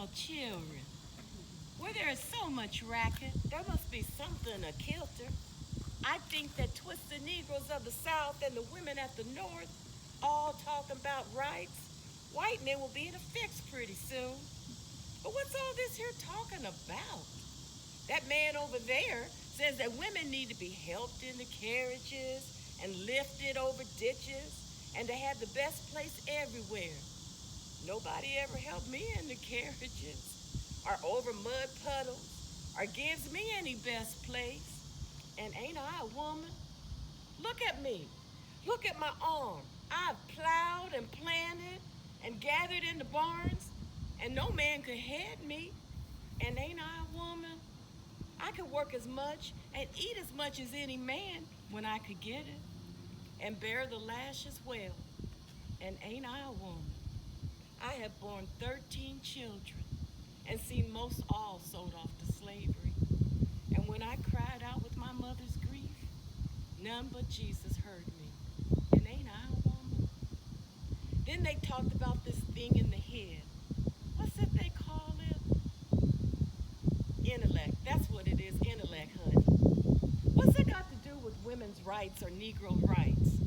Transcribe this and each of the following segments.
about children. Where there is so much racket, there must be something a kilter. I think that twisted Negroes of the South and the women at the North all talking about rights. White men will be in a fix pretty soon. But what's all this here talking about? That man over there says that women need to be helped into carriages and lifted over ditches and to have the best place everywhere. Nobody ever helped me into carriages or over mud puddles or gives me any best place. And ain't I a woman? Look at me. Look at my arm. I've plowed and planted and gathered in the barns, and no man could head me. And ain't I a woman? I could work as much and eat as much as any man when I could get it, and bear the lash as well. And ain't I a woman? I have borne 13 children and seen most all sold off to slavery. And when I cried out with my mother's grief, none but Jesus heard me. And ain't I a woman? Then they talked about this thing in the head. What's it they call it? Intellect. That's what it is, intellect, honey. What's it got to do with women's rights or Negro rights?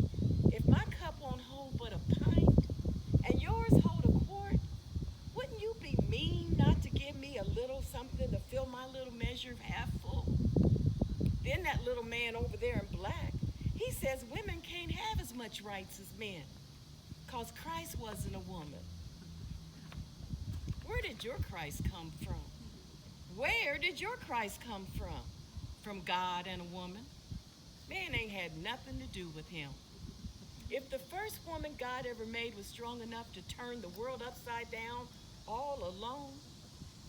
If my cup won't hold but a pint and yours hold a quart, wouldn't you be mean not to give me a little something to fill my little measure half full? Then that little man over there in black, he says women can't have as much rights as men because Christ wasn't a woman. Where did your Christ come from? Where did your Christ come from? From God and a woman? Man ain't had nothing to do with him. If the first woman God ever made was strong enough to turn the world upside down all alone,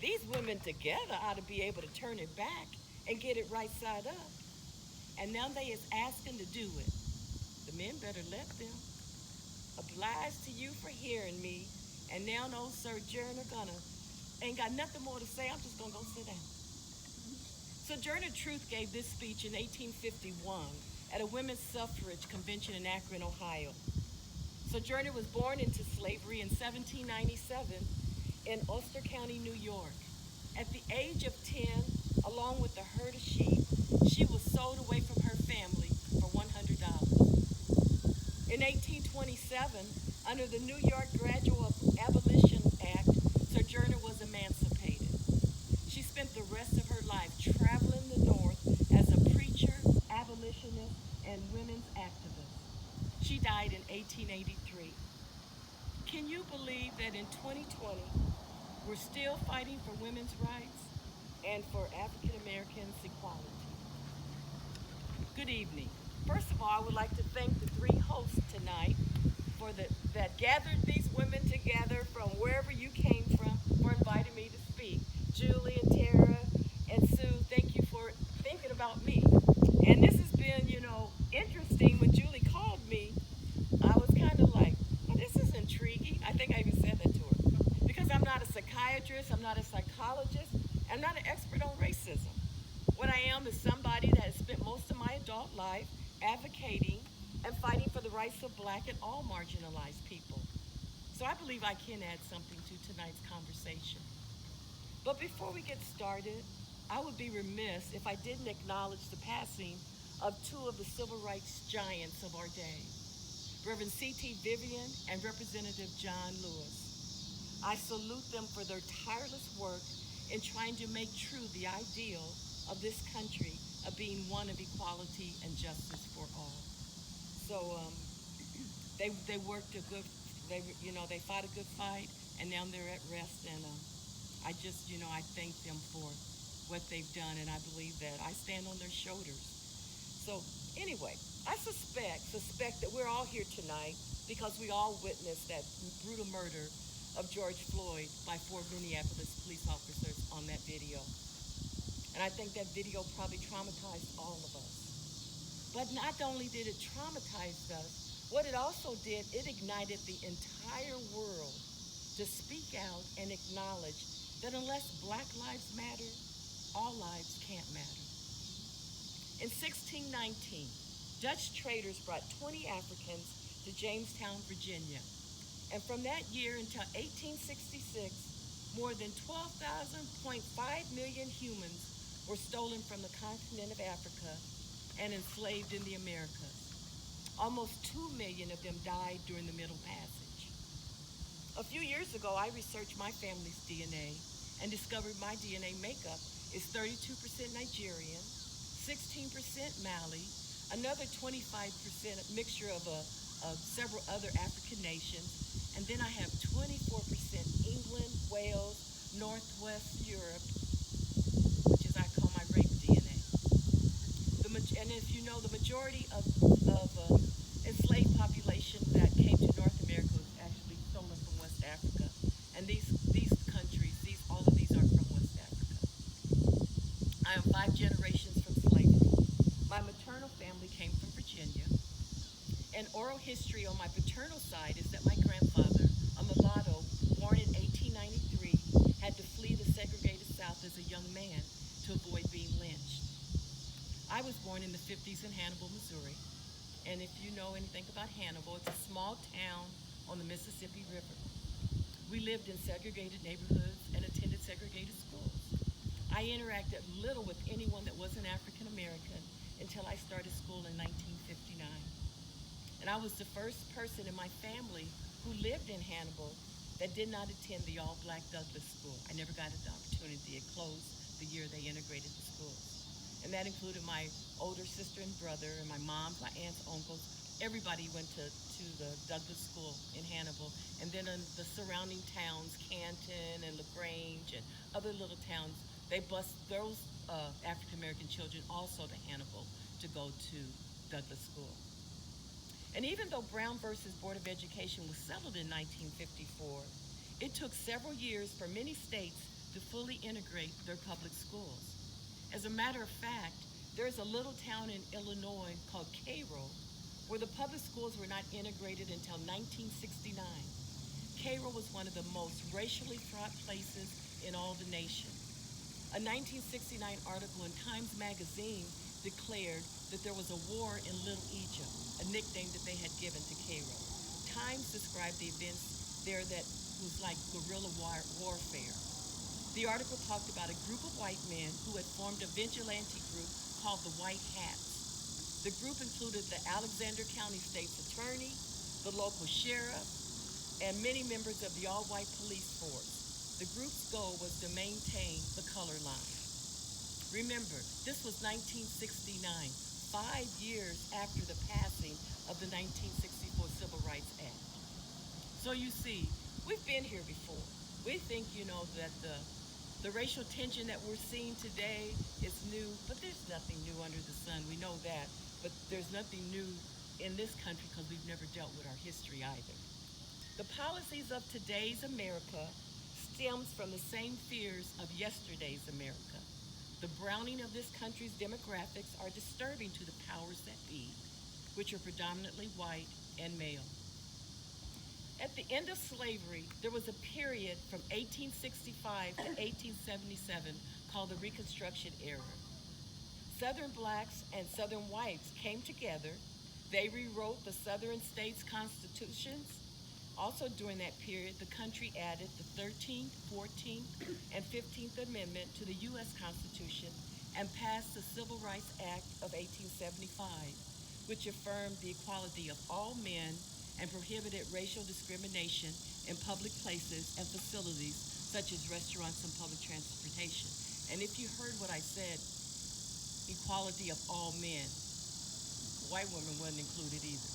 these women together ought to be able to turn it back and get it right side up. And now they is asking to do it. The men better let them. Obliged to you for hearing me. And now no Sojourner gonna ain't got nothing more to say. I'm just gonna go sit down. Sojourner Truth gave this speech in 1851 at a women's suffrage convention in Akron, Ohio. Sojourner was born into slavery in 1797 in Ulster County, New York. At the age of 10, along with a herd of sheep, she was sold away from her family for $100. In 1827, under the New York Gradual Abolition Act, Sojourner was emancipated. She spent the rest of her life traveling the North as a preacher, abolitionist, and women's activist. She died in 1883. Can you believe that in 2020, we're still fighting for women's rights and for African Americans' equality? Good evening. First of all, I would like to thank the three hosts tonight that gathered these women together from wherever you came from for inviting me to speak. Julie and Tara and Sue, thank you for thinking about me. And this has been, interesting. When Julie called me, I was kind of like, well, this is intriguing. I think I even said that to her. Because I'm not a psychiatrist, I'm not a psychologist, I'm not an expert on racism. What I am is somebody that has spent most of my adult life advocating and fighting for the rights of black and all marginalized people. So I believe I can add something to tonight's conversation. But before we get started, I would be remiss if I didn't acknowledge the passing of two of the civil rights giants of our day, Reverend C.T. Vivian and Representative John Lewis. I salute them for their tireless work in trying to make true the ideal of this country of being one of equality and justice for all. So they worked a good, they fought a good fight, and now they're at rest. And I thank them for what they've done, and I believe that I stand on their shoulders. So anyway, I suspect that we're all here tonight because we all witnessed that brutal murder of George Floyd by four Minneapolis police officers on that video. And I think that video probably traumatized all of us. But not only did it traumatize us, what it also did, it ignited the entire world to speak out and acknowledge that unless Black lives matter, all lives can't matter. In 1619, Dutch traders brought 20 Africans to Jamestown, Virginia. And from that year until 1866, more than 12,000.5 million humans were stolen from the continent of Africa and enslaved in the Americas. Almost 2 million of them died during the Middle Passage. A few years ago, I researched my family's DNA and discovered my DNA makeup is 32% Nigerian, 16% Mali, another 25% mixture of several other African nations, and then I have 24% England, Wales, Northwest Europe, which is I call my rape DNA. And if you know, the majority of enslaved population that came to North America was actually stolen from West Africa, and these countries, all of these are from West Africa. I am 5 generations from slavery. My maternal family came from Virginia. And oral history on my paternal side is that my grandfather, a mulatto, born in 1893, had to flee the segregated South as a young man to avoid being lynched. I was born in the 50s in Hannibal, Missouri. And if you know anything about Hannibal, it's a small town on the Mississippi River. We lived in segregated neighborhoods and attended segregated schools. I interacted little with anyone that wasn't African American until I started school in 1959. And I was the first person in my family who lived in Hannibal that did not attend the all-black Douglas School. I never got the opportunity. It closed the year they integrated the schools. And that included my older sister and brother and my mom, my aunts, uncles. Everybody went to the Douglas School in Hannibal. And then in the surrounding towns, Canton and LaGrange and other little towns, they bused those African-American children also to Hannibal to go to Douglas School. And even though Brown versus Board of Education was settled in 1954, it took several years for many states to fully integrate their public schools. As a matter of fact, there's a little town in Illinois called Cairo where the public schools were not integrated until 1969. Cairo was one of the most racially fraught places in all the nation. A 1969 article in Times Magazine declared that there was a war in Little Egypt, a nickname that they had given to Cairo. Times described the events there that was like guerrilla warfare. The article talked about a group of white men who had formed a vigilante group called the White Hats. The group included the Alexander County State's Attorney, the local sheriff, and many members of the all-white police force. The group's goal was to maintain the color line. Remember, this was 1969, 5 years after the passing of the 1964 Civil Rights Act. So you see, we've been here before. We think, that the racial tension that we're seeing today is new, but there's nothing new under the sun. We know that, but there's nothing new in this country because we've never dealt with our history either. The policies of today's America stems from the same fears of yesterday's America. The browning of this country's demographics are disturbing to the powers that be, which are predominantly white and male. At the end of slavery, there was a period from 1865 to 1877 called the Reconstruction Era. Southern blacks and Southern whites came together. They rewrote the Southern states' constitutions. Also during that period, the country added the 13th, 14th, and 15th Amendment to the U.S. Constitution and passed the Civil Rights Act of 1875, which affirmed the equality of all men and prohibited racial discrimination in public places and facilities such as restaurants and public transportation. And if you heard what I said, equality of all men, white women wasn't included either.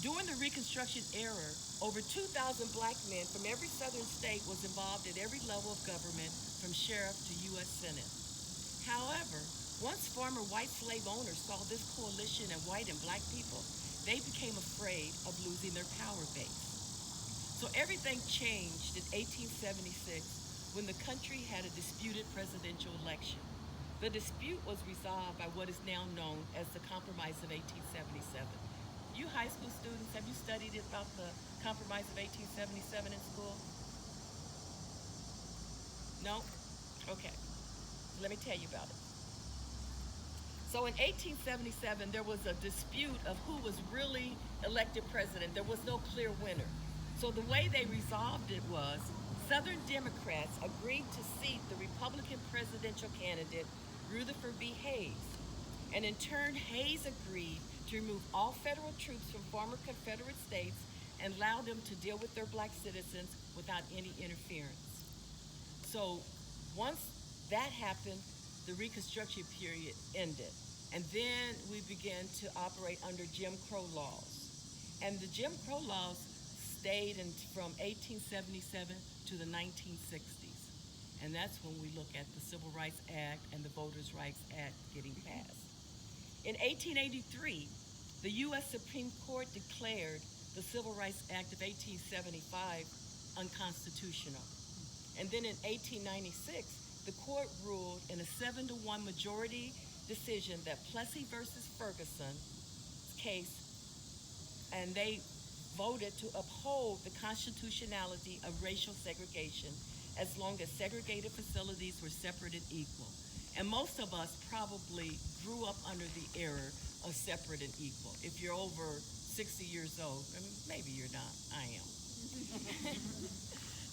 During the Reconstruction era, over 2,000 black men from every southern state was involved at every level of government, from sheriff to U.S. Senate. However, once former white slave owners saw this coalition of white and black people, they became afraid of losing their power base. So everything changed in 1876 when the country had a disputed presidential election. The dispute was resolved by what is now known as the Compromise of 1877. You high school students, have you studied about the Compromise of 1877 in school? No? Okay. Let me tell you about it. So in 1877, there was a dispute of who was really elected president. There was no clear winner. So the way they resolved it was Southern Democrats agreed to seat the Republican presidential candidate Rutherford B. Hayes. And in turn, Hayes agreed to remove all federal troops from former Confederate states and allow them to deal with their black citizens without any interference. So once that happened, the Reconstruction period ended. And then we began to operate under Jim Crow laws. And the Jim Crow laws stayed from 1877 to the 1960s. And that's when we look at the Civil Rights Act and the Voters' Rights Act getting passed. In 1883, the U.S. Supreme Court declared the Civil Rights Act of 1875 unconstitutional. And then in 1896, the court ruled in a 7-1 majority decision that Plessy versus Ferguson case, and they voted to uphold the constitutionality of racial segregation as long as segregated facilities were separate and equal. And most of us probably grew up under the era of separate and equal. If you're over 60 years old, and maybe you're not, I am.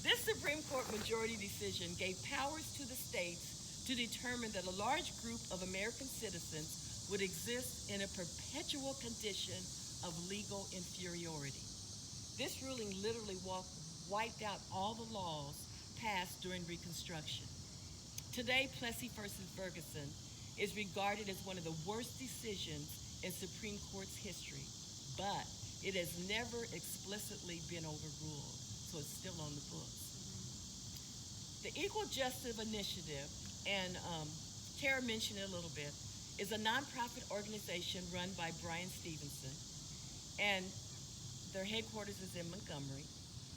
This Supreme Court majority decision gave powers to the states to determine that a large group of American citizens would exist in a perpetual condition of legal inferiority. This ruling literally wiped out all the laws passed during Reconstruction. Today, Plessy versus Ferguson is regarded as one of the worst decisions in Supreme Court's history, but it has never explicitly been overruled, so it's still on the books. The Equal Justice Initiative, and Tara mentioned it a little bit, is a nonprofit organization run by Brian Stevenson, and their headquarters is in Montgomery.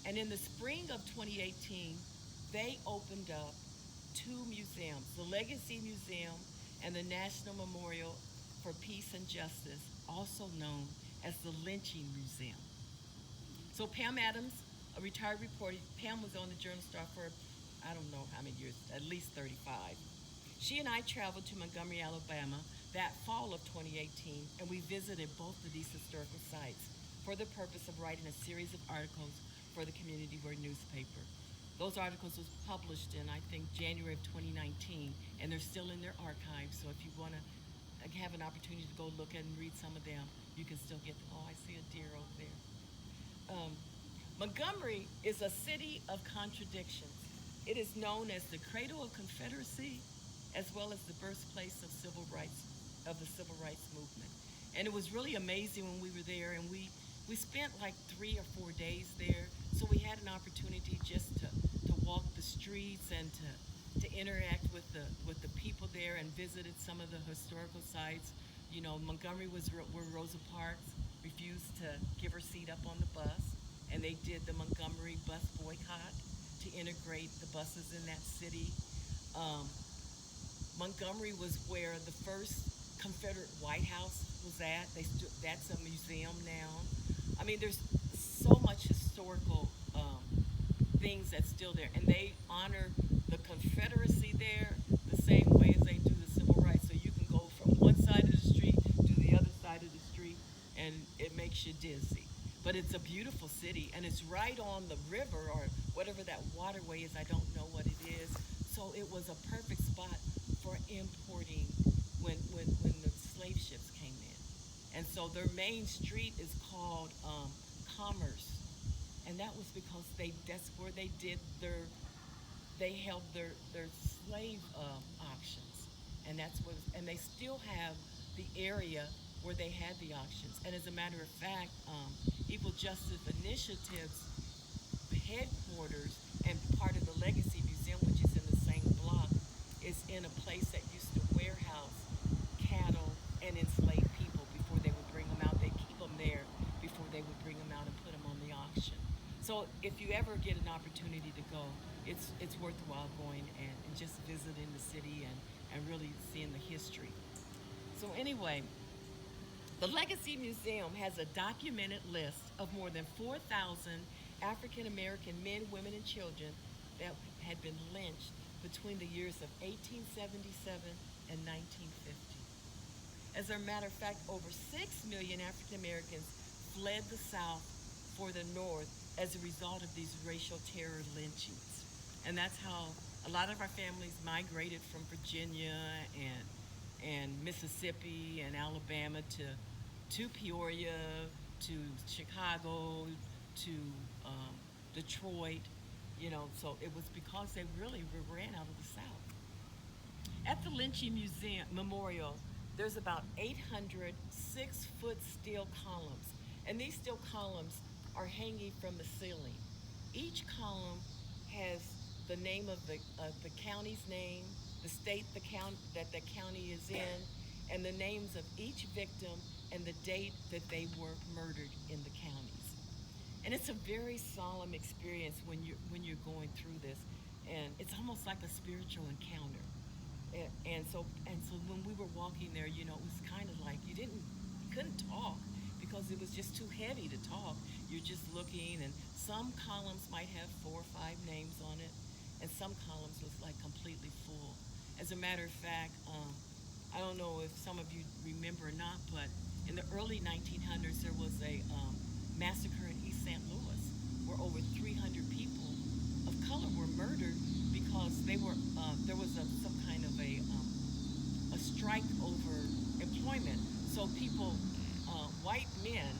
And in the spring of 2018, they opened up two museums, the Legacy Museum and the National Memorial for Peace and Justice, also known as the Lynching Museum. So Pam Adams, a retired reporter, Pam was on the Journal-Star for I don't know how many years, at least 35. She and I traveled to Montgomery, Alabama that fall of 2018, and we visited both of these historical sites for the purpose of writing a series of articles for the Community Word newspaper. Those articles was published in, I think, January of 2019, and they're still in their archives, so if you want to have an opportunity to go look at and read some of them, you can still get them. Oh, I see a deer over there. Montgomery is a city of contradictions. It is known as the cradle of Confederacy, as well as the birthplace of the civil rights movement. And it was really amazing when we were there, and we spent like 3 or 4 days there. So we had an opportunity just to walk the streets and to interact with the people there, and visited some of the historical sites. You know, Montgomery was where Rosa Parks refused to give her seat up on the bus, and they did the Montgomery bus boycott to integrate the buses in that city. Montgomery was where the first Confederate White House was at. That's a museum now. I mean, there's so much historical things that's still there, and they honor the Confederacy there the same way as they do the civil rights. So you can go from one side of the street to the other side of the street, and it makes you dizzy. But it's a beautiful city, and it's right on the river, or whatever that waterway is. I don't know what it is. So it was a perfect spot for importing when the slave ships came in. And so their main street is called Commerce, and that was because that's where they held their slave auctions, and and they still have the area where they had the auctions. And as a matter of fact, Equal Justice Initiative's headquarters and part of the Legacy Museum, which is in the same block, is in a place that used to warehouse cattle and enslaved people before they would bring them out. They keep them there before they would bring them out and put them on the auction. So if you ever get an opportunity to go, it's worthwhile going and just visiting the city and really seeing the history. So anyway, the Legacy Museum has a documented list of more than 4,000 African American men, women, and children that had been lynched between the years of 1877 and 1950. As a matter of fact, over 6 million African Americans fled the South for the North as a result of these racial terror lynchings. And that's how a lot of our families migrated from Virginia and Mississippi and Alabama to Peoria, to Chicago, to Detroit. So it was because they really ran out of the South. At the Lynching Museum Memorial, there's about 800 six-foot steel columns, and these steel columns are hanging from the ceiling. Each column has the name of the county's name, the state that the county is in, and the names of each victim and the date that they were murdered in the counties. And it's a very solemn experience when you're going through this, and it's almost like a spiritual encounter. And so when we were walking there, it was kind of like you couldn't talk because it was just too heavy to talk. You're just looking, and some columns might have 4 or 5 names on it, and some columns was like completely full. As a matter of fact, I don't know if some of you remember or not, but in the early 1900s there was a massacre in East St. Louis where over 300 people of color were murdered because there was some kind of a strike over employment. So white men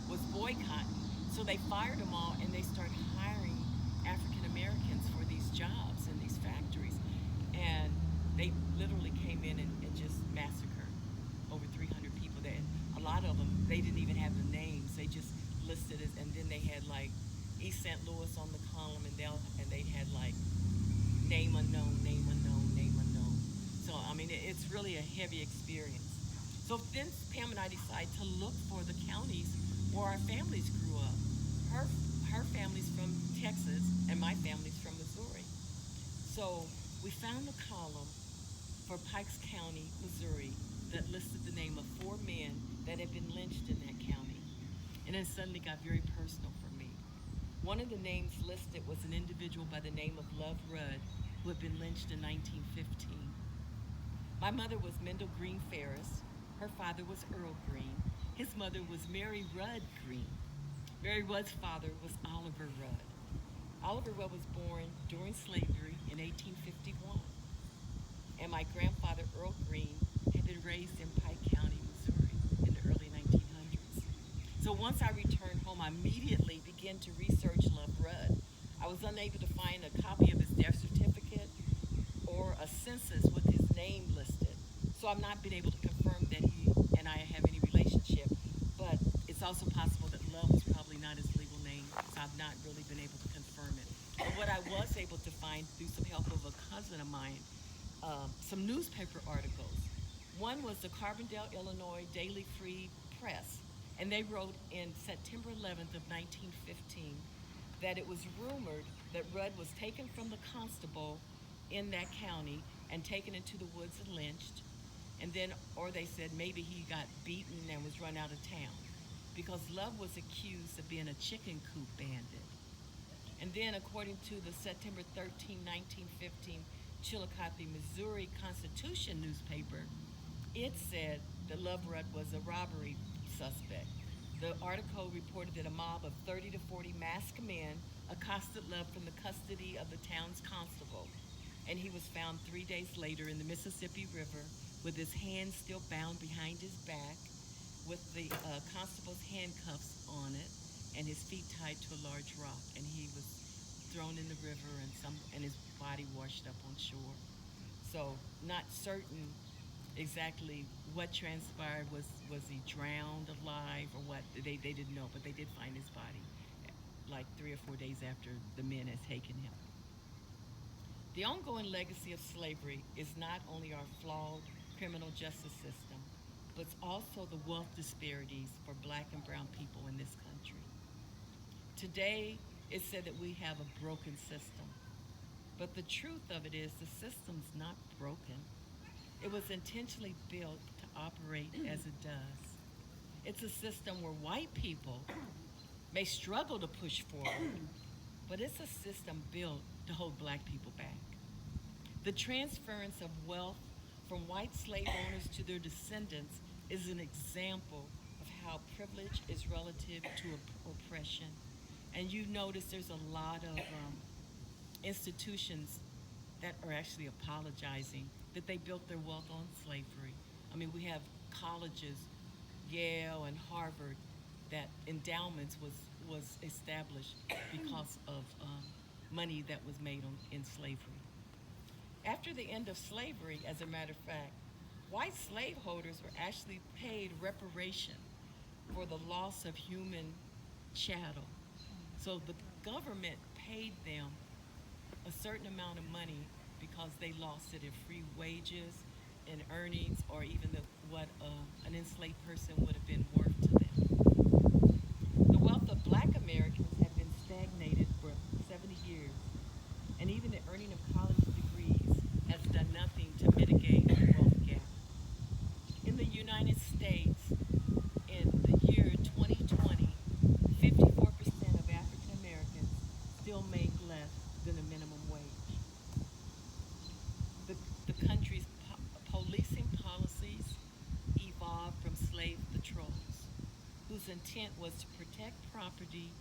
was boycotting. So they fired them all and they started hiring African Americans for these jobs in these factories. And they literally came in and just massacred over 300 people there. And a lot of them, they didn't even have the names. They just listed it, and then they had like East St. Louis on the column, and they had like name unknown, name unknown, name unknown. So I mean, it's really a heavy experience. So then Pam and I decided to look for the counties where our families grew up. Her her family's from Texas, and my family's from Missouri. So we found a column for Pikes County, Missouri, that listed the name of 4 men that had been lynched in that county. And then suddenly got very personal for me. One of the names listed was an individual by the name of Love Rudd, who had been lynched in 1915. My mother was Mendel Green Ferris. Her father was Earl Green. His mother was Mary Rudd Green. Mary Rudd's father was Oliver Rudd. Oliver Rudd was born during slavery in 1851. And my grandfather, Earl Green, had been raised in Pike County, Missouri in the early 1900s. So once I returned home, I immediately began to research Love Rudd. I was unable to find a copy of his death certificate or a census with his name listed. So I've not been able to confirm that he and I have any relationship. But it's also possible that Love was probably not his legal name, so I've not really been able to confirm it. But what I was able to find through some help of a cousin of mine, some newspaper articles. One was the Carbondale, Illinois Daily Free Press, and they wrote in September 11th of 1915 that it was rumored that Rudd was taken from the constable in that county and taken into the woods and lynched. And then, or they said maybe he got beaten and was run out of town because Love was accused of being a chicken coop bandit. And then, according to the September 13, 1915 Chillicothe, Missouri Constitution newspaper, it said that Love Rudd was a robbery suspect. The article reported that a mob of 30 to 40 masked men accosted Love from the custody of the town's constable, and he was found 3 days later in the Mississippi River with his hands still bound behind his back, with the constable's handcuffs on it, and his feet tied to a large rock, and he was thrown in the river, and his body washed up on shore. So, not certain exactly what transpired. Was he drowned alive or what? They didn't know, but they did find his body like 3 or 4 days after the men had taken him. The ongoing legacy of slavery is not only our flawed criminal justice system, but it's also the wealth disparities for black and brown people in this country. Today, it's said that we have a broken system, but the truth of it is the system's not broken. It was intentionally built to operate as it does. It's a system where white people may struggle to push forward, but it's a system built to hold black people back. The transference of wealth from white slave owners to their descendants is an example of how privilege is relative to oppression. And you notice there's a lot of institutions that are actually apologizing that they built their wealth on slavery. I mean, we have colleges, Yale and Harvard, that endowments was established because of money that was made in slavery. After the end of slavery, as a matter of fact, white slaveholders were actually paid reparation for the loss of human chattel. So the government paid them a certain amount of money because they lost it in free wages, in earnings, or even what an enslaved person would have been worth to them. The wealth of black Americans had been stagnated for 70 years, and even the earning of college degrees has done nothing to mitigate the wealth gap. In the United States, in the year 2020, 54% of African Americans still make less than the minimum wage. The country's policing policies evolved from slave patrols, whose intent was to protect property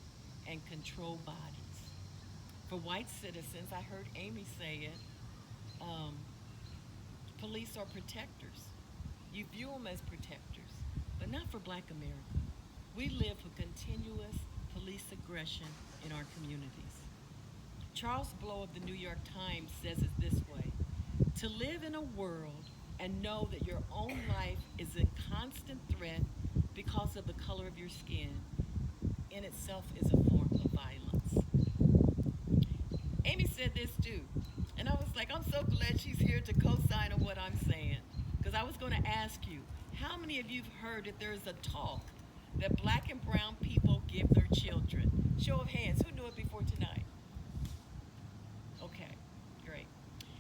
and control bodies. For white citizens, I heard Amy say it, um, police are protectors. You view them as protectors, but not for black America. We live with continuous police aggression in our communities. Charles Blow of the New York Times says it this way: to live in a world and know that your own life is in constant threat because of the color of your skin in itself is a form of violence. Amy said this too, and I was like, I'm so glad she's here to co-sign on what I'm saying, because I was going to ask you, how many of you have heard that there is a talk that black and brown people give their children? Show of hands, who knew it before tonight? Okay, great.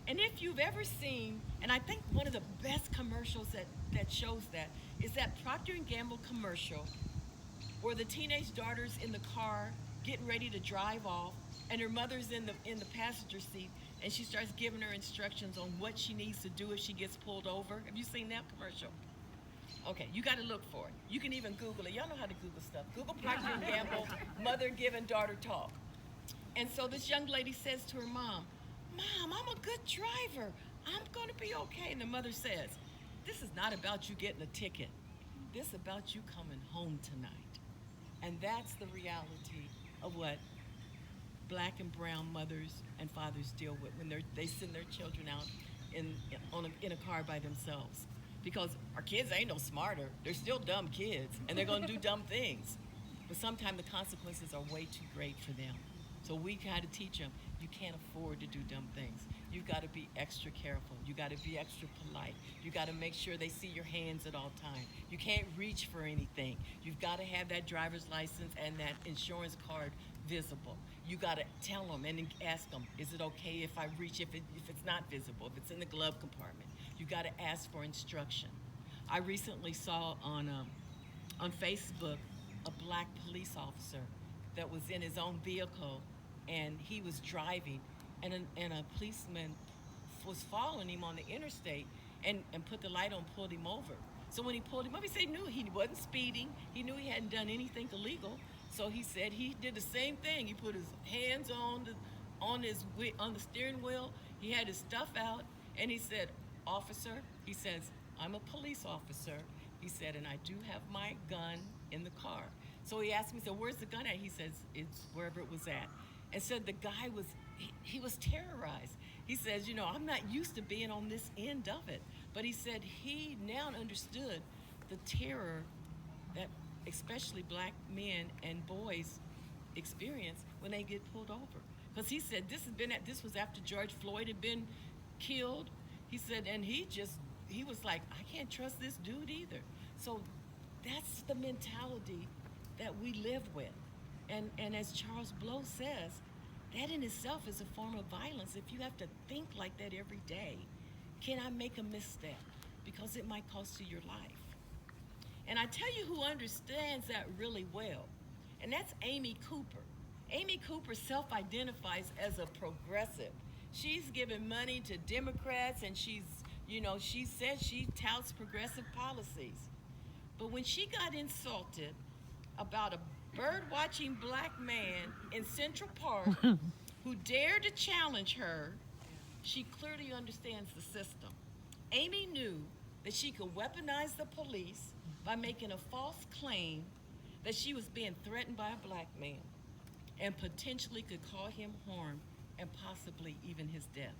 And if you've ever seen, and I think one of the best commercials that shows that is that Procter & Gamble commercial where the teenage daughter's in the car getting ready to drive off, and her mother's in the passenger seat, and she starts giving her instructions on what she needs to do if she gets pulled over. Have you seen that commercial? Okay, you got to look for it. You can even Google it. Y'all know how to Google stuff. Google Procter & Gamble, mother giving daughter talk. And so this young lady says to her mom, Mom, I'm a good driver. I'm going to be okay. And the mother says, this is not about you getting a ticket. This is about you coming home tonight. And that's the reality of what black and brown mothers and fathers deal with when they send their children out in a car by themselves. Because our kids ain't no smarter. They're still dumb kids, and they're going to do dumb things. But sometimes the consequences are way too great for them. So we got to teach them, you can't afford to do dumb things. You've got to be extra careful. You got to be extra polite. You got to make sure they see your hands at all times. You can't reach for anything. You've got to have that driver's license and that insurance card visible. You got to tell them and ask them, is it okay if I reach, if it's not visible, if it's in the glove compartment? You got to ask for instruction. I recently saw on Facebook a black police officer that was in his own vehicle, and he was driving, and a policeman was following him on the interstate and put the light on, pulled him over. So when he pulled him up, he said he knew he wasn't speeding. He knew he hadn't done anything illegal. So he said he did the same thing. He put his hands on the steering wheel. He had his stuff out, and he said, "Officer," he says, "I'm a police officer." He said, "and I do have my gun in the car." So he asked me, so where's the gun at? He says, it's wherever it was at. And so the guy he was terrorized. He says, I'm not used to being on this end of it. But he said he now understood the terror that especially black men and boys experience when they get pulled over. Because he said this was after George Floyd had been killed. He said, and he was like, I can't trust this dude either. So that's the mentality that we live with. And as Charles Blow says, that in itself is a form of violence if you have to think like that every day. Can I make a misstep? Because it might cost you your life. And I tell you who understands that really well, and that's Amy Cooper. Amy Cooper self-identifies as a progressive. She's given money to Democrats, and she says she touts progressive policies. But when she got insulted about a bird-watching black man in Central Park who dare to challenge her, she clearly understands the system. Amy knew that she could weaponize the police by making a false claim that she was being threatened by a black man and potentially could cause him harm and possibly even his death.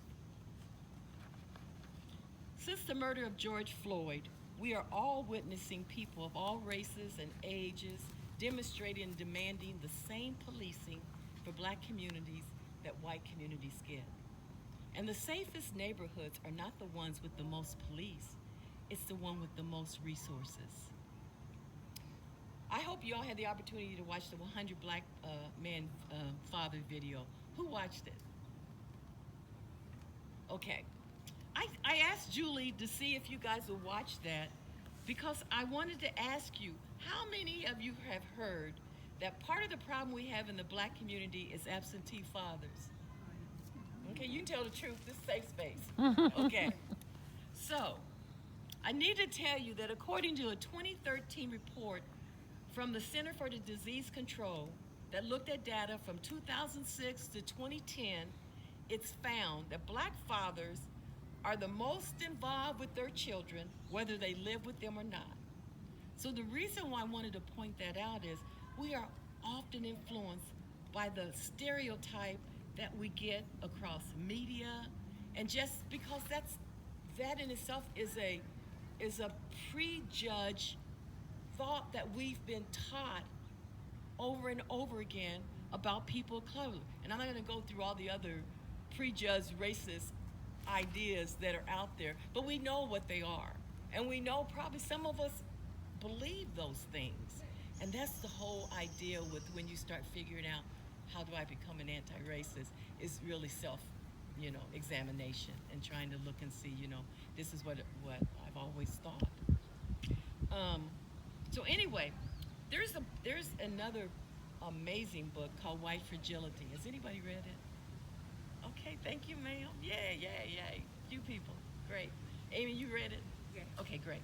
Since the murder of George Floyd, we are all witnessing people of all races and ages demonstrating and demanding the same policing for black communities that white communities get. And the safest neighborhoods are not the ones with the most police, it's the one with the most resources. I hope you all had the opportunity to watch the 100 Black Men Father video. Who watched it? Okay. I asked Julie to see if you guys would watch that because I wanted to ask you, how many of you have heard that part of the problem we have in the black community is absentee fathers? Okay, you can tell the truth. This is safe space. Okay. So, I need to tell you that according to a 2013 report from the Center for the Disease Control that looked at data from 2006 to 2010, it's found that black fathers are the most involved with their children, whether they live with them or not. So the reason why I wanted to point that out is we are often influenced by the stereotype that we get across media, and just because that in itself is a prejudged thought that we've been taught over and over again about people of color. And I'm not going to go through all the other prejudged racist ideas that are out there, but we know what they are. And we know probably some of us believe those things. And that's the whole idea with when you start figuring out how do I become an anti-racist is really examination and trying to look and see, this is what I've always thought. So anyway, there's another amazing book called White Fragility. Has anybody read it? Okay, thank you, ma'am. Yay. You people, great. Amy, you read it? Yes. Okay, great.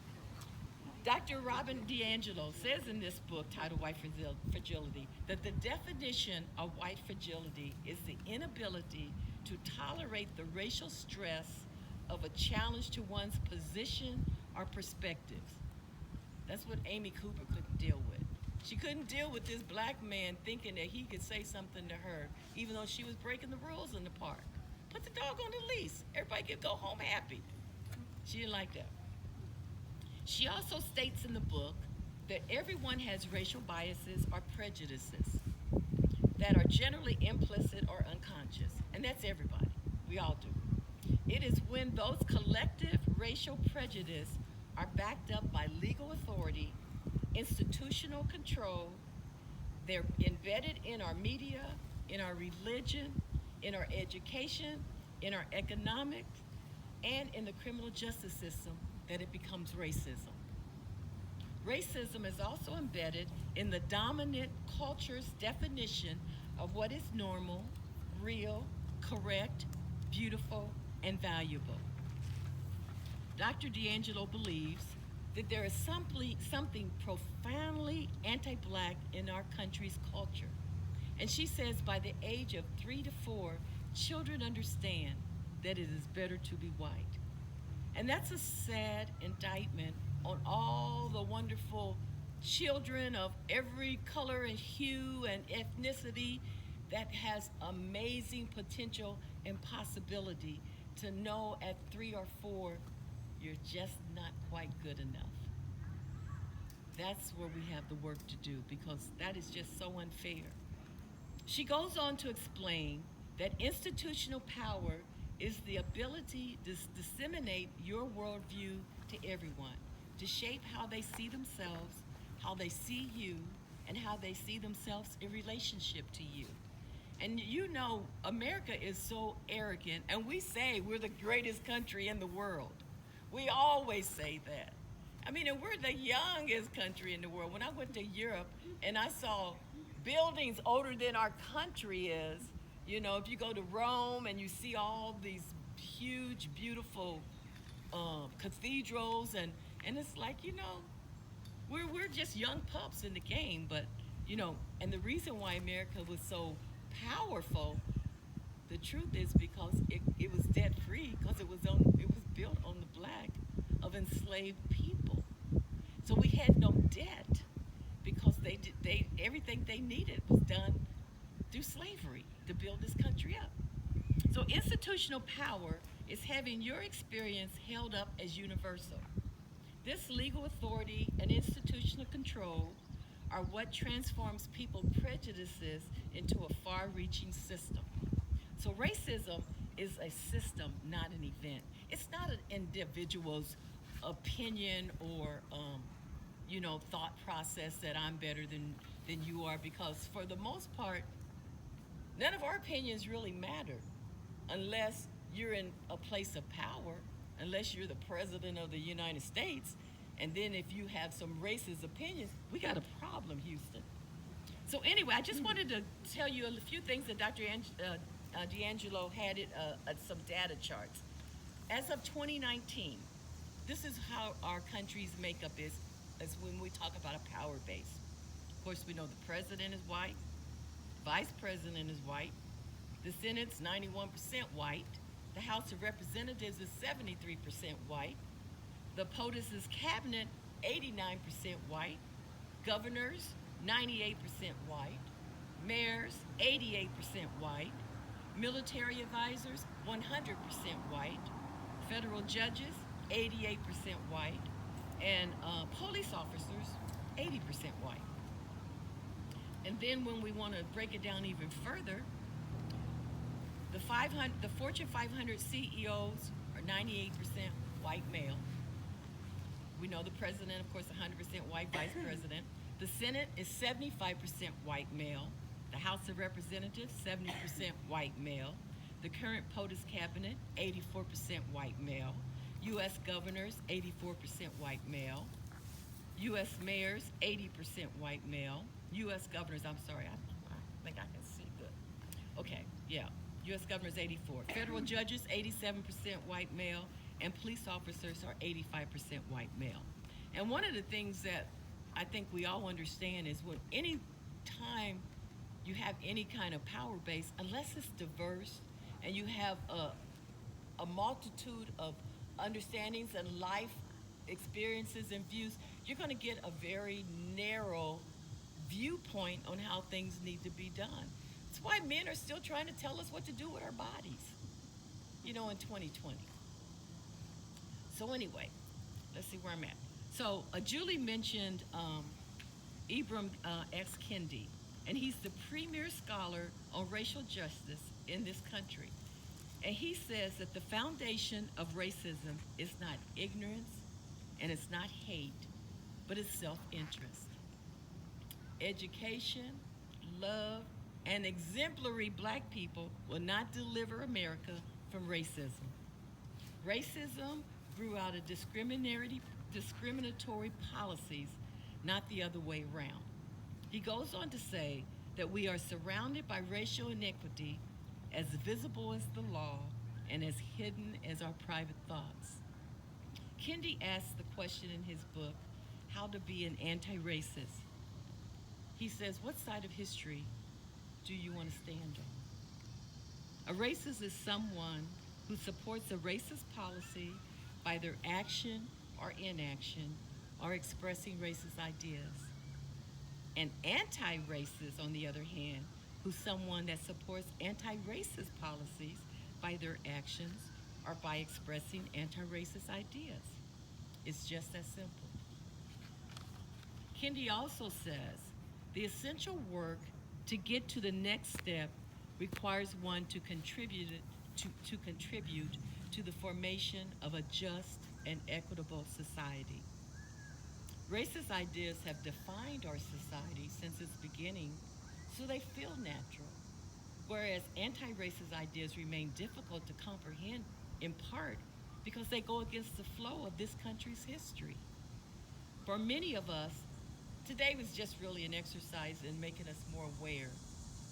Dr. Robin DiAngelo says in this book titled White Fragility that the definition of white fragility is the inability to tolerate the racial stress of a challenge to one's position or perspectives. That's what Amy Cooper couldn't deal with. She couldn't deal with this black man thinking that he could say something to her, even though she was breaking the rules in the park. Put the dog on the leash. Everybody could go home happy. She didn't like that. She also states in the book that everyone has racial biases or prejudices that are generally implicit or unconscious. And that's everybody. We all do. It is when those collective racial prejudices are backed up by legal authority, institutional control, they're embedded in our media, in our religion, in our education, in our economics, and in the criminal justice system that it becomes racism. Racism is also embedded in the dominant culture's definition of what is normal, real, correct, beautiful, and valuable. Dr. DiAngelo believes that there is something profoundly anti-black in our country's culture. And she says by the age of 3 to 4, children understand that it is better to be white. And that's a sad indictment on all the wonderful children of every color and hue and ethnicity that has amazing potential and possibility to know at 3 or 4 you're just not quite good enough. That's where we have the work to do because that is just so unfair. She goes on to explain that institutional power is the ability to disseminate your worldview to everyone, to shape how they see themselves, how they see you, and how they see themselves in relationship to you. And America is so arrogant, and we say we're the greatest country in the world. We always say that. And we're the youngest country in the world. When I went to Europe and I saw buildings older than our country is, if you go to Rome and you see all these huge, beautiful cathedrals, and it's like, we're just young pups in the game, but, and the reason why America was so powerful The truth is because it was debt free because it was built on the black of enslaved people. So we had no debt because they everything they needed was done through slavery to build this country up. So institutional power is having your experience held up as universal. This legal authority and institutional control are what transforms people's prejudices into a far reaching system. So racism is a system, not an event. It's not an individual's opinion or thought process that I'm better than you are, because for the most part, none of our opinions really matter unless you're in a place of power, unless you're the president of the United States. And then if you have some racist opinions, we got a problem, Houston. So anyway, I just wanted to tell you a few things that Dr. D'Angelo had some data charts. As of 2019, this is how our country's makeup is when we talk about a power base. Of course, we know the president is white, vice president is white, the Senate's 91% white, the House of Representatives is 73% white, the POTUS's cabinet 89% white, governors 98% white, mayors 88% white, military advisors 100% white, federal judges 88% white, and police officers 80% white. And then when we want to break it down even further, the Fortune 500 CEOs are 98% white male. We know the president, of course, 100% white vice president. The Senate is 75% white male. The House of Representatives, 70% white male. The current POTUS cabinet, 84% white male. U.S. governors, 84% white male. U.S. mayors, 80% white male. U.S. governors, I'm sorry, I think I can see good. Okay, yeah. U.S. governors, 84. Federal judges, 87% white male. And police officers are 85% white male. And one of the things that I think we all understand is when any time you have any kind of power base, unless it's diverse and you have a multitude of understandings and life experiences and views, you're going to get a very narrow viewpoint on how things need to be done. That's why men are still trying to tell us what to do with our bodies, in 2020. So anyway, let's see where I'm at. So Julie mentioned Ibram X. Kendi, and he's the premier scholar on racial justice in this country. And he says that the foundation of racism is not ignorance and it's not hate, but it's self-interest. Education, love, and exemplary black people will not deliver America from racism. Racism grew out of discriminatory policies, not the other way around. He goes on to say that we are surrounded by racial inequity as visible as the law and as hidden as our private thoughts. Kendi asks the question in his book, How to Be an Anti-Racist. He says, what side of history do you want to stand on? A racist is someone who supports a racist policy by their action or inaction or expressing racist ideas. An anti-racist, on the other hand, who's someone that supports anti-racist policies by their actions or by expressing anti-racist ideas. It's just that simple. Kendi also says the essential work to get to the next step requires one to contribute to the formation of a just and equitable society. Racist ideas have defined our society since its beginning, so they feel natural, whereas anti-racist ideas remain difficult to comprehend in part because they go against the flow of this country's history. For many of us, today was just really an exercise in making us more aware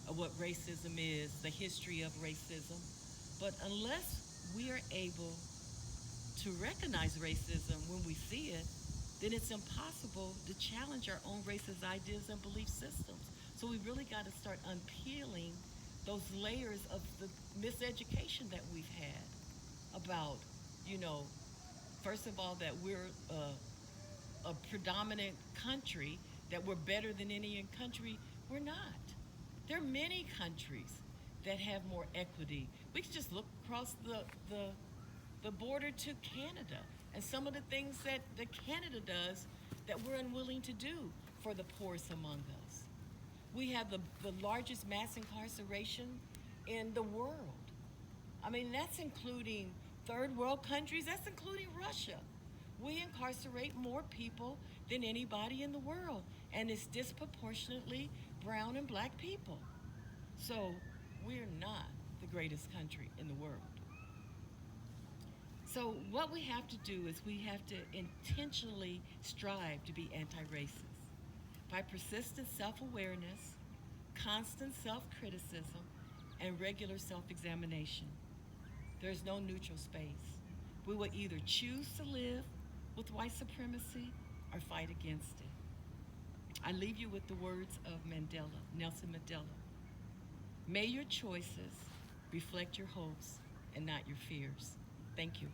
of what racism is, the history of racism. But unless we are able to recognize racism when we see it, then it's impossible to challenge our own racist ideas and belief systems. So we really got to start unpeeling those layers of the miseducation that we've had about, you know, first of all, that we're a predominant country, that we're better than any country. We're not. There are many countries that have more equity. We can just look across the border to Canada and some of the things that Canada does that we're unwilling to do for the poorest among us. We have the largest mass incarceration in the world. I mean, that's including third world countries, that's including Russia. We incarcerate more people than anybody in the world, and it's disproportionately brown and black people. So we're not the greatest country in the world. So what we have to do is we have to intentionally strive to be anti-racist by persistent self-awareness, constant self-criticism, and regular self-examination. There's no neutral space. We will either choose to live with white supremacy or fight against it. I leave you with the words of Mandela, Nelson Mandela. May your choices reflect your hopes and not your fears. Thank you.